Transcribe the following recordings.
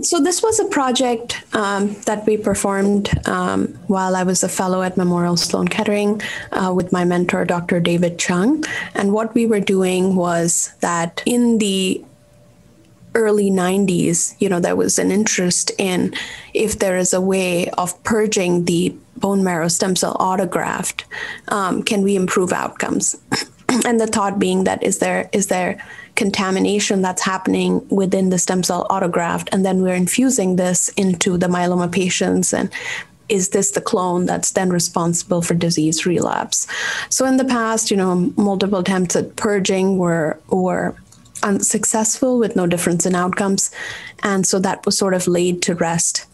So this was a project that we performed while I was a fellow at Memorial Sloan Kettering with my mentor, Dr. David Chung. And what we were doing was that in the early 90s, there was an interest in if there is a way of purging the bone marrow stem cell autograft, can we improve outcomes? And the thought being that is there contamination that's happening within the stem cell autograft, and then we're infusing this into the myeloma patients, and is this the clone that's then responsible for disease relapse? So in the past, multiple attempts at purging were unsuccessful with no difference in outcomes, and so that was sort of laid to rest.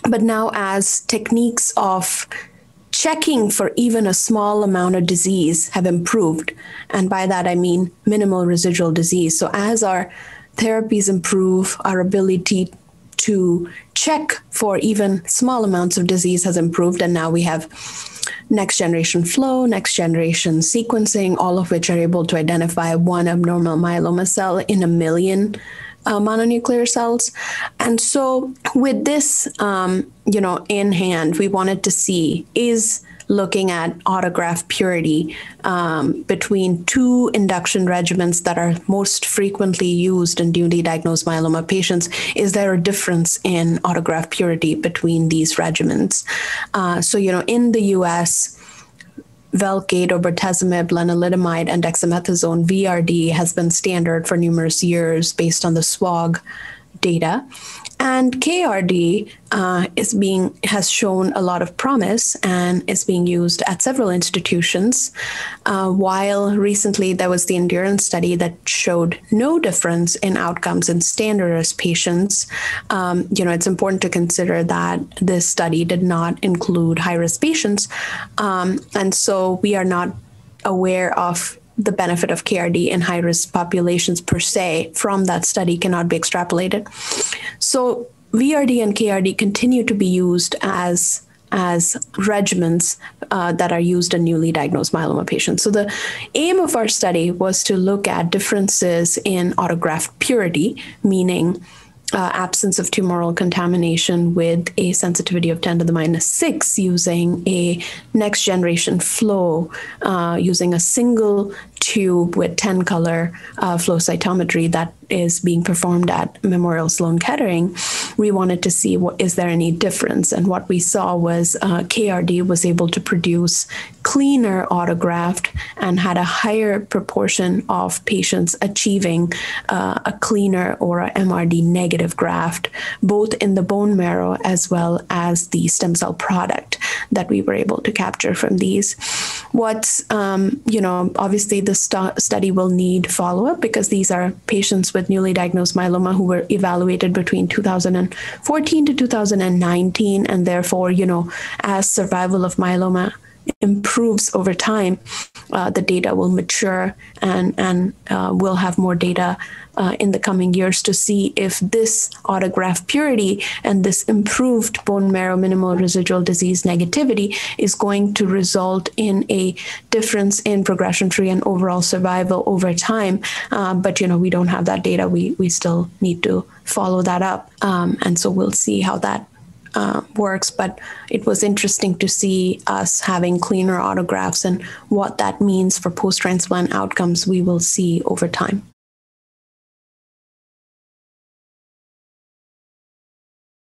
But now, as techniques of checking for even a small amount of disease have improved, and by that I mean minimal residual disease. So as our therapies improve, our ability to check for even small amounts of disease has improved, and now we have next generation flow, next generation sequencing, all of which are able to identify one abnormal myeloma cell in 1 million mononuclear cells. And so with this, in hand, we wanted to see, is looking at autograft purity between two induction regimens that are most frequently used in newly diagnosed myeloma patients, is there a difference in autograft purity between these regimens? So in the US, Velcade or Bortezomib, Lenalidomide, and Dexamethasone, VRD, has been standard for numerous years based on the SWOG data. And KRD has shown a lot of promise and is being used at several institutions, while recently there was the Endurance study that showed no difference in outcomes in standard-risk patients. It's important to consider that this study did not include high-risk patients, and so we are not aware of the benefit of KRD in high-risk populations per se from that study, cannot be extrapolated. So VRD and KRD continue to be used as regimens that are used in newly diagnosed myeloma patients. So the aim of our study was to look at differences in autograft purity, meaning absence of tumoral contamination with a sensitivity of 10 to the minus 6 using a next generation flow, using a single tube with 10 color flow cytometry that is being performed at Memorial Sloan Kettering. We wanted to see is there any difference, and what we saw was KRD was able to produce cleaner autograft and had a higher proportion of patients achieving a cleaner or a MRD negative graft, both in the bone marrow as well as the stem cell product that we were able to capture from these. What's, obviously the study will need follow-up because these are patients with newly diagnosed myeloma who were evaluated between 2014 to 2019, and therefore, as survival of myeloma improves over time, the data will mature, and we'll have more data in the coming years to see if this autograft purity and this improved bone marrow minimal residual disease negativity is going to result in a difference in progression-free and overall survival over time. But, we don't have that data. We still need to follow that up. And so we'll see how that works, but it was interesting to see us having cleaner autografts, and what that means for post-transplant outcomes we will see over time.